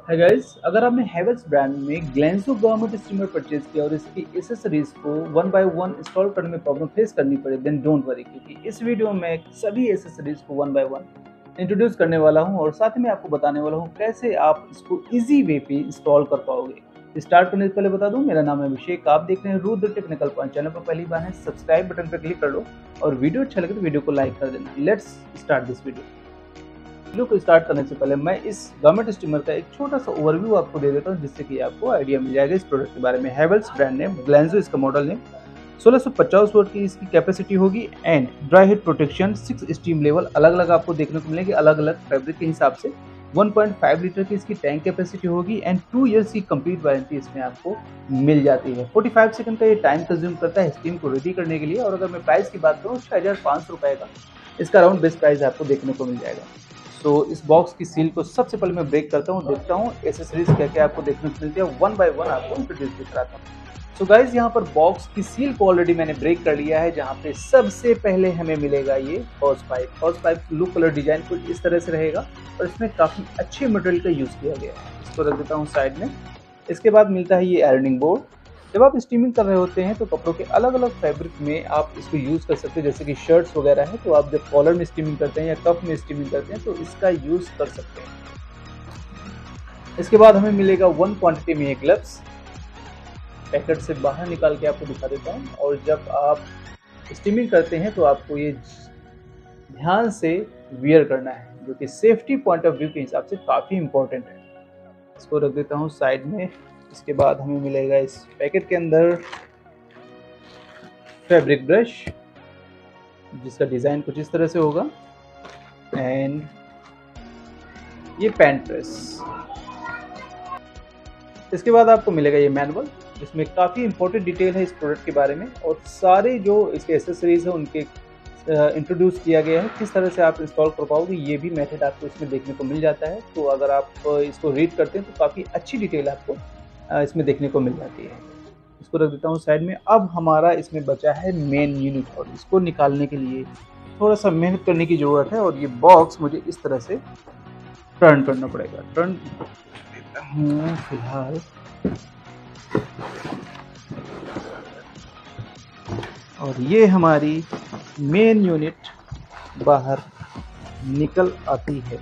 है गाइस, अगर आपने हैवेल्स ब्रांड में ग्लेंसो गवर्नमेंट स्टीमर परचेज किया और इसकी एसेसरीज को वन बाय वन इंस्टॉल करने में प्रॉब्लम फेस करनी पड़े, देन डोंट वरी, क्योंकि इस वीडियो में सभी एसेसरीज को वन बाय वन इंट्रोड्यूस करने वाला हूं और साथ में आपको बताने वाला हूं कैसे आप इसको इजी वे पे इंस्टॉल कर पाओगे। स्टार्ट करने से पहले बता दूं, मेरा नाम है अभिषेक, आप देख रहे हैं रुद्र टेक्निकल पॉइंट। चैनल पर पहली बार है, सब्सक्राइब बटन पर क्लिक कर लो और वीडियो अच्छा लगे तो वीडियो को लाइक कर देना। लेट्स स्टार्ट दिस वीडियो को स्टार्ट करने से पहले मैं इस गवर्नमेंट स्टीमर का एक छोटा सा ओवरव्यू आपको दे देता हूं, जिससे कि आपको आइडिया मिल जाएगा इस प्रोडक्ट के बारे में। हैवेल्स ब्रांड नेम, ग्लेंसो इसका मॉडल नेम, 1650 वोल्ट की इसकी कैपेसिटी होगी and dry heat protection 6 steam level अलग अलग आपको देखने को मिलेंगे, अलग अलग फैब्रिक के हिसाब से। 1.5 लीटर की इसकी टैंक कैपेसिटी होगी एंड 2 इयर्स की कंप्लीट वारंटी इसमें आपको मिल जाती है। 45 सेकंड का ये टाइम कंज्यूम करता है स्टीम को रेडी करने के लिए। और अगर मैं प्राइस की बात करूँ, 6500 रुपये का इसका अराउंड बेस्ट प्राइस आपको देखने को मिल जाएगा। तो इस बॉक्स की सील को सबसे पहले मैं ब्रेक करता हूँ, देखता हूँ एसेसरीज क्या क्या आपको देखने को मिलती है, वन बाय वन आपको इंट्रोड्यूस भी कराता हूँ। सो गाइज, यहाँ पर बॉक्स की सील को ऑलरेडी मैंने ब्रेक कर लिया है, जहाँ पे सबसे पहले हमें मिलेगा ये hose pipe. Hose pipe blue colour design कुछ इस तरह से रहेगा और इसमें काफ़ी अच्छे मटेरियल का यूज़ किया गया है। इसको रख देता हूँ साइड में। इसके बाद मिलता है ये आयरनिंग बोर्ड। जब आप स्टीमिंग कर रहे होते हैं तो कपड़ों के अलग अलग फैब्रिक में आप इसको यूज़ कर सकते हैं, जैसे कि शर्ट्स वगैरह है, तो आप जब कॉलर में स्टीमिंग करते हैं या कफ में स्टीमिंग करते हैं तो इसका यूज़ कर सकते हैं। इसके बाद हमें मिलेगा 1 क्वांटिटी में ये ग्लव्स। पैकेट से बाहर निकाल के आपको दिखा देता हूँ। और जब आप स्टीमिंग करते हैं तो आपको ये ध्यान से वियर करना है, जो कि सेफ्टी पॉइंट ऑफ व्यू के हिसाब से काफ़ी इंपॉर्टेंट है। इसको रख देता हूँ साइड में। इसके बाद हमें मिलेगा इस पैकेट के अंदर फैब्रिक ब्रश, जिसका डिज़ाइन कुछ इस तरह से होगा, एंड ये पैंट प्रेस। इसके बाद आपको मिलेगा ये मैनुअल, जिसमें काफ़ी इंपॉर्टेंट डिटेल है इस प्रोडक्ट के बारे में और सारे जो इसके एसेसरीज हैं उनके इंट्रोड्यूस किया गया है। किस तरह से आप इंस्टॉल कर पाओगे ये भी मेथड आपको इसमें देखने को मिल जाता है। तो अगर आप इसको रीड करते हैं तो काफ़ी अच्छी डिटेल आपको इसमें देखने को मिल जाती है। इसको रख देता हूँ साइड में। अब हमारा इसमें बचा है मेन यूनिट और इसको निकालने के लिए थोड़ा सा मेहनत करने की ज़रूरत है और ये बॉक्स मुझे इस तरह से टर्न करना पड़ेगा। टर्न देता हूँ फिलहाल। और ये हमारी मेन यूनिट बाहर निकल आती है।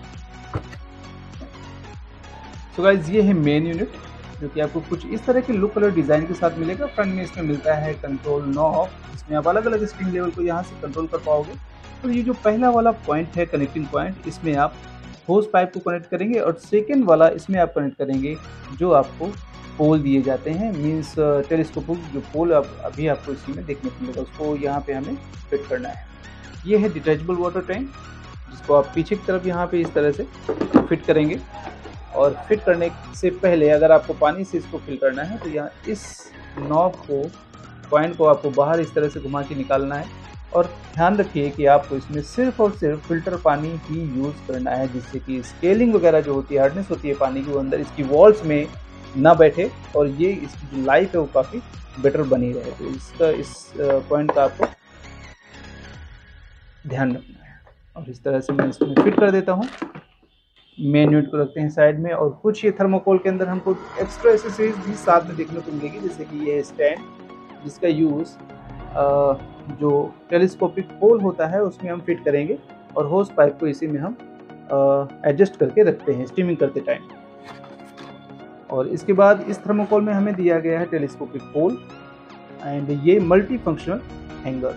तो गाइज, ये है मेन यूनिट, जो कि आपको कुछ इस तरह के लुक कलर डिज़ाइन के साथ मिलेगा। फ्रंट में इसमें मिलता है कंट्रोल नॉब, इसमें आप अलग अलग स्टीम लेवल को यहाँ से कंट्रोल कर पाओगे। तो ये जो पहला वाला पॉइंट है कनेक्टिंग पॉइंट, इसमें आप होस पाइप को कनेक्ट करेंगे और सेकेंड वाला इसमें आप कनेक्ट करेंगे जो आपको पोल दिए जाते हैं, मीन्स टेलीस्कोपिक जो पोल अभी आपको इसी में देखने को मिलेगा, उसको यहाँ पे हमें फिट करना है। ये है डिटैचेबल वाटर टैंक, जिसको आप पीछे की तरफ यहाँ पे इस तरह से फिट करेंगे। और फिट करने से पहले अगर आपको पानी से इसको फिल करना है तो यहाँ इस नॉब को, पॉइंट को आपको बाहर इस तरह से घुमा के निकालना है। और ध्यान रखिए कि आपको इसमें सिर्फ और सिर्फ फिल्टर पानी ही यूज़ करना है, जिससे कि स्केलिंग वगैरह जो होती है, हार्डनेस होती है पानी की, वो अंदर इसकी वॉल्स में ना बैठे और ये इसकी जो लाइफ है वो काफ़ी बेटर बनी रहे। तो इसका इस पॉइंट का आपको ध्यान रखना है। और इस तरह से मैं इसमें फिट कर देता हूँ। मेन यूनिट को रखते हैं साइड में। और कुछ ये थर्मोकोल के अंदर हमको एक्स्ट्रा एसेसरीज भी साथ में देखने को मिलेगी, जैसे कि ये स्टैंड, जिसका यूज़ जो टेलीस्कोपिक पोल होता है उसमें हम फिट करेंगे और होस पाइप को इसी में हम एडजस्ट करके रखते हैं स्टीमिंग करते टाइम। और इसके बाद इस थर्मोकोल में हमें दिया गया है टेलीस्कोपिक पोल एंड ये मल्टी फंक्शनल हैंगर।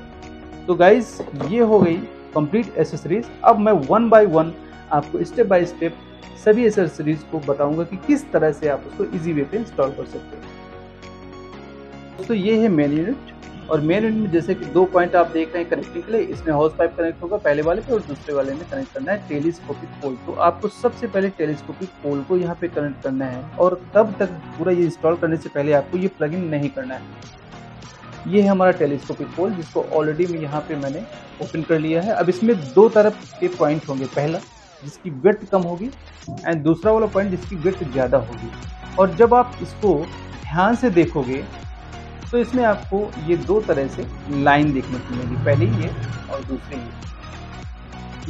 तो गाइज, ये हो गई कंप्लीट एसेसरीज। अब मैं वन बाय वन आपको स्टेप बाय स्टेप सभी एसेसरीज को बताऊंगा कि किस तरह से आप उसको इजी वे पे इंस्टॉल कर सकते हैं। दोस्तों, ये है मेन यूनिट और मेन यूनिट में जैसे कि 2 पॉइंट आप देख रहे हैं कनेक्टिंग के लिए, इसमें हॉर्स पाइप कनेक्ट होगा पहले वाले पे और दूसरे वाले में कनेक्ट करना है टेलीस्कोपिक पोल। तो आपको सबसे पहले टेलीस्कोपिक पोल को यहाँ पे कनेक्ट करना है और तब तक पूरा ये इंस्टॉल करने से पहले आपको ये प्लग इन नहीं करना है। ये है हमारा टेलीस्कोपिक पोल, जिसको ऑलरेडी मैं यहाँ पे मैंने ओपन कर लिया है। अब इसमें 2 तरफ के पॉइंट होंगे, पहला जिसकी विड्थ कम होगी एंड दूसरा वाला पॉइंट जिसकी विड्थ ज़्यादा होगी। और जब आप इसको ध्यान से देखोगे तो इसमें आपको ये 2 तरह से लाइन देखने को मिलेगी, पहली ये और दूसरी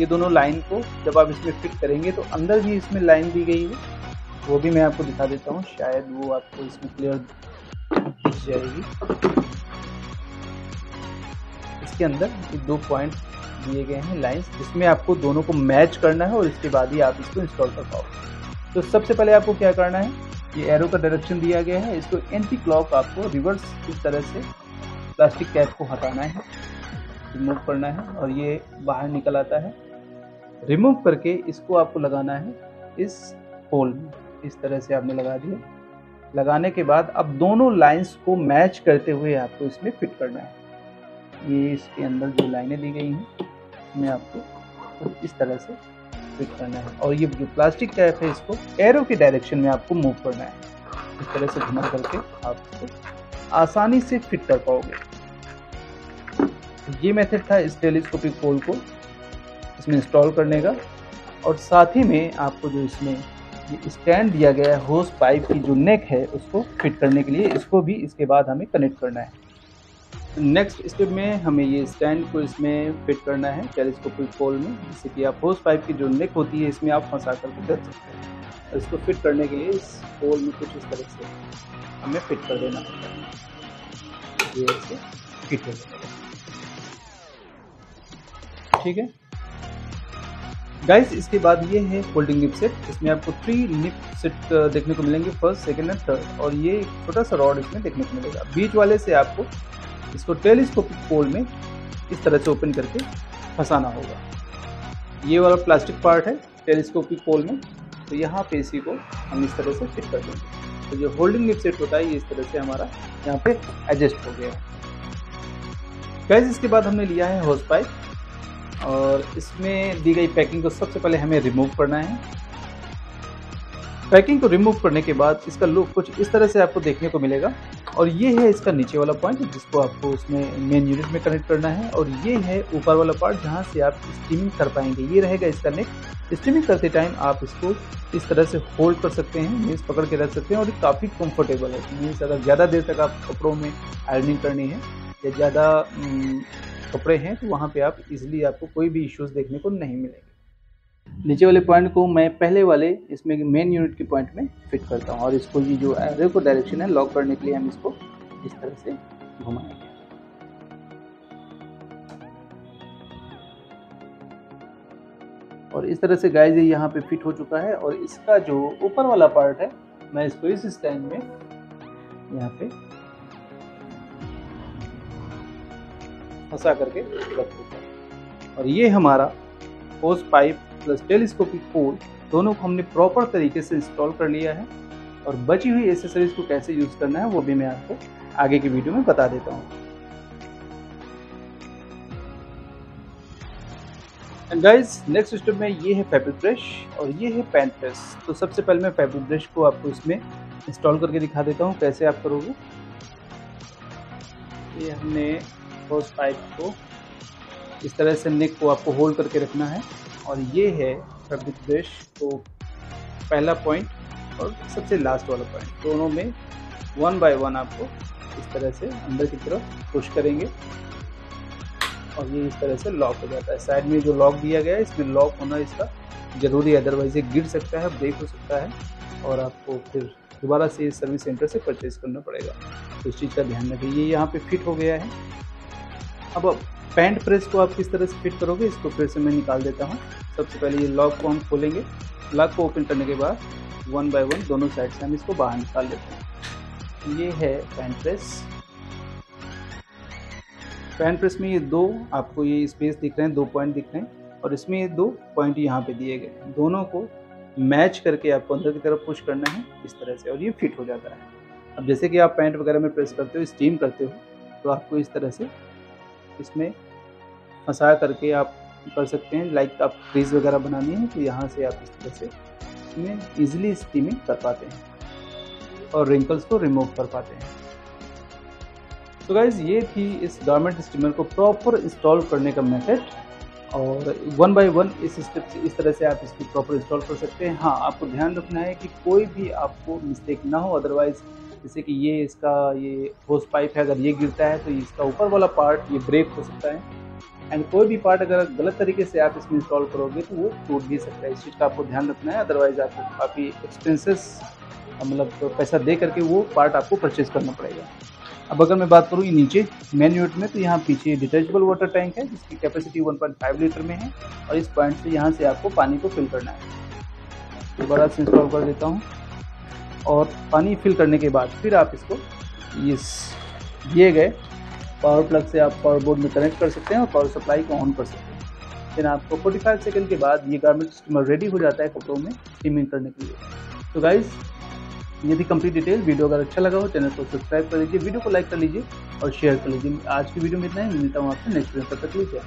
ये। दोनों लाइन को जब आप इसमें फिट करेंगे तो अंदर भी इसमें लाइन दी गई है वो भी मैं आपको दिखा देता हूँ, शायद वो आपको इसमें क्लियर दिख जाएगी। इसके अंदर ये 2 पॉइंट दिए गए हैं लाइंस, जिसमें आपको दोनों को मैच करना है और इसके बाद ही आप इसको इंस्टॉल कर पाओगे। तो सबसे पहले आपको क्या करना है, ये एरो का डायरेक्शन दिया गया है, इसको एंटी क्लॉक आपको रिवर्स इस तरह से प्लास्टिक कैप को हटाना है, रिमूव करना है और ये बाहर निकल आता है। रिमूव करके इसको आपको लगाना है इस होल में, इस तरह से आपने लगा दिया। लगाने के बाद अब दोनों लाइंस को मैच करते हुए आपको इसमें फिट करना है। ये इसके अंदर जो लाइनें दी गई हैं इसमें आपको इस तरह से फिट करना है और ये जो प्लास्टिक कैप है इसको एरो के डायरेक्शन में आपको मूव करना है। इस तरह से घुमा करके आप इसको आसानी से फिट कर पाओगे। ये मेथड था इस टेलीस्कोपिक पोल को इसमें इंस्टॉल करने का। और साथ ही में आपको जो इसमें ये स्टैंड दिया गया है होस पाइप की जो नेक है उसको फिट करने के लिए, इसको भी इसके बाद हमें कनेक्ट करना है। नेक्स्ट स्टेप में हमें ये स्टैंड को इसमें फिट करना है टेलीस्कोपिक पोल में, जिससे कि आप होस पाइप की जो नेक होती है इसमें आप फंसा करके रख सकते हैं। और इसको फिट करने के लिए इस पोल में कुछ इस तरह से हमें फिट कर देना होगा। ये ऐसे फिट हो जाएगा, ठीक है गाइस। इसके बाद ये है फोल्डिंग निप सेट। इसमें आपको 3 निप सेट देखने को मिलेंगे, फर्स्ट, सेकंड एंड थर्ड। और ये छोटा सा रॉड इसमें देखने को मिलेगा। बीच वाले से आपको इसको टेलीस्कोपिक पोल में इस तरह से ओपन करके फंसाना होगा। ये वाला प्लास्टिक पार्ट है टेलीस्कोपिक पोल में, तो यहाँ पे इसी को हम इस तरह से फिट कर देंगे। तो जो होल्डिंग निप सेट होता है ये इस तरह से हमारा यहाँ पे एडजस्ट हो गया है गाइस। इसके बाद हमने लिया है होस पाइप और इसमें दी गई पैकिंग को सबसे पहले हमें रिमूव करना है। पैकिंग को रिमूव करने के बाद इसका लुक कुछ इस तरह से आपको देखने को मिलेगा। और ये है इसका नीचे वाला पॉइंट जिसको आपको उसमें मेन यूनिट में कनेक्ट करना है। और ये है ऊपर वाला पार्ट जहाँ से आप स्टीमिंग कर पाएंगे। ये रहेगा इसका नेक। स्टीमिंग करते टाइम आप इसको इस तरह से होल्ड कर सकते हैं, मीन्स पकड़ के रख सकते हैं और ये काफ़ी कंफर्टेबल है। मीन्स अगर ज़्यादा देर तक आप कपड़ों में आयरनिंग करनी है या ज़्यादा कपड़े हैं तो वहाँ पे आप इजीली आपको कोई भी इश्यूज देखने को नहीं मिलेंगे। नीचे वाले पॉइंट को मैं पहले वाले इसमें मेन यूनिट के पॉइंट में फिट करता हूँ और इसको ये जो एरो को डायरेक्शन है लॉक करने के लिए हम इसको इस तरह से घुमाएंगे। और इस तरह से गाइस ये यहाँ पे फिट हो चुका है। और इसका जो ऊपर वाला पार्ट है मैं इसको इस स्टैंड में यहाँ पे फंसा करके रख देता हूँ। और ये हमारा होस पाइप प्लस टेलीस्कोपिक पोल दोनों को हमने प्रॉपर तरीके से इंस्टॉल कर लिया है। और बची हुई एसेसरीज को कैसे यूज करना है वो भी मैं आपको आगे की वीडियो में बता देता हूँ। एंड गाइस नेक्स्ट स्टेप में ये है फैब्रिक ब्रश और ये है पेन प्रेस। तो सबसे पहले मैं फैब्रिक ब्रश को आपको इसमें इंस्टॉल करके दिखा देता हूँ कैसे आप करोगे। ये हमने होस पाइप को इस तरह से नेक को आपको होल्ड करके रखना है। और ये है फैब्रिक ब्रश को पहला पॉइंट और सबसे लास्ट वाला पॉइंट, दोनों में 1 बाय 1 आपको इस तरह से अंदर की तरफ पुश करेंगे और ये इस तरह से लॉक हो जाता है। साइड में जो लॉक दिया गया है इसमें लॉक होना इसका जरूरी है, अदरवाइज ये गिर सकता है, ब्रेक हो सकता है और आपको फिर दोबारा से सर्विस सेंटर से परचेज करना पड़ेगा। तो इस चीज़ का ध्यान रखिए। ये यहाँ पे फिट हो गया है। अब पैंट प्रेस को आप किस तरह से फिट करोगे इसको फिर से मैं निकाल देता हूँ। सबसे पहले ये लॉक को हम खोलेंगे। लॉक को ओपन करने के बाद 1 बाय 1 दोनों साइड से हम इसको बाहर निकाल लेते हैं। ये है पैंट प्रेस। पैंट प्रेस में ये दो आपको ये स्पेस दिख रहे हैं, 2 पॉइंट दिख रहे हैं और इसमें ये 2 पॉइंट यहाँ पे दिए गए हैं। दोनों को मैच करके आपको अंदर की तरफ पुश करना है इस तरह से और ये फिट हो जाता है। अब जैसे कि आप पैंट वगैरह में प्रेस करते हो, स्टीम करते हो, तो आपको इस तरह से इसमें फंसा करके आप कर सकते हैं। लाइक आप फ्रीज वगैरह बनानी है तो यहाँ से आप इस तरह से इसमें ईजिली स्टीमिंग कर पाते हैं और रिंकल्स को रिमूव कर पाते हैं। तो गाइज ये थी इस गारमेंट स्टीमर को प्रॉपर इंस्टॉल करने का मेथड। और 1 बाय 1 इस स्टेप से इस तरह से आप इसको प्रॉपर इंस्टॉल कर सकते हैं। हाँ, आपको ध्यान रखना है कि कोई भी आपको मिस्टेक ना हो, अदरवाइज जैसे कि ये इसका ये होस पाइप है, अगर ये गिरता है तो इसका ऊपर वाला पार्ट ये ब्रेक हो सकता है। एंड कोई भी पार्ट अगर गलत तरीके से आप इसमें इंस्टॉल करोगे तो वो टूट भी सकता है। इस चीज़ का आपको ध्यान रखना है, अदरवाइज आपको काफ़ी एक्सपेंसेस मतलब तो पैसा दे करके वो पार्ट आपको परचेज करना पड़ेगा। अब अगर मैं बात करूँ ये नीचे मेन यूनिट में, तो यहाँ पीछे डिटैचेबल वाटर टैंक है जिसकी कैपेसिटी 1.5 लीटर में है और इस पॉइंट से यहाँ से आपको पानी को फिल करना है। दोबारा से इंस्टॉल कर देता हूँ और पानी फिल करने के बाद फिर आप इसको इस दिए गए पावर प्लग से आप पावर बोर्ड में कनेक्ट कर सकते हैं और पावर सप्लाई को ऑन कर सकते हैं। फिर आपको 45 सेकंड के बाद ये गारमेंट स्टीमर रेडी हो जाता है कपड़ों में स्टीमिंग करने के लिए। तो गाइज ये थी कंप्लीट डिटेल। वीडियो अगर अच्छा लगा हो चैनल को सब्सक्राइब कर लीजिए, वीडियो को लाइक कर लीजिए और शेयर कर लीजिए। आज की वीडियो में इतना ही, मिलता हूँ आपसे नेक्स्ट वीडियो, तब तक लीजिए।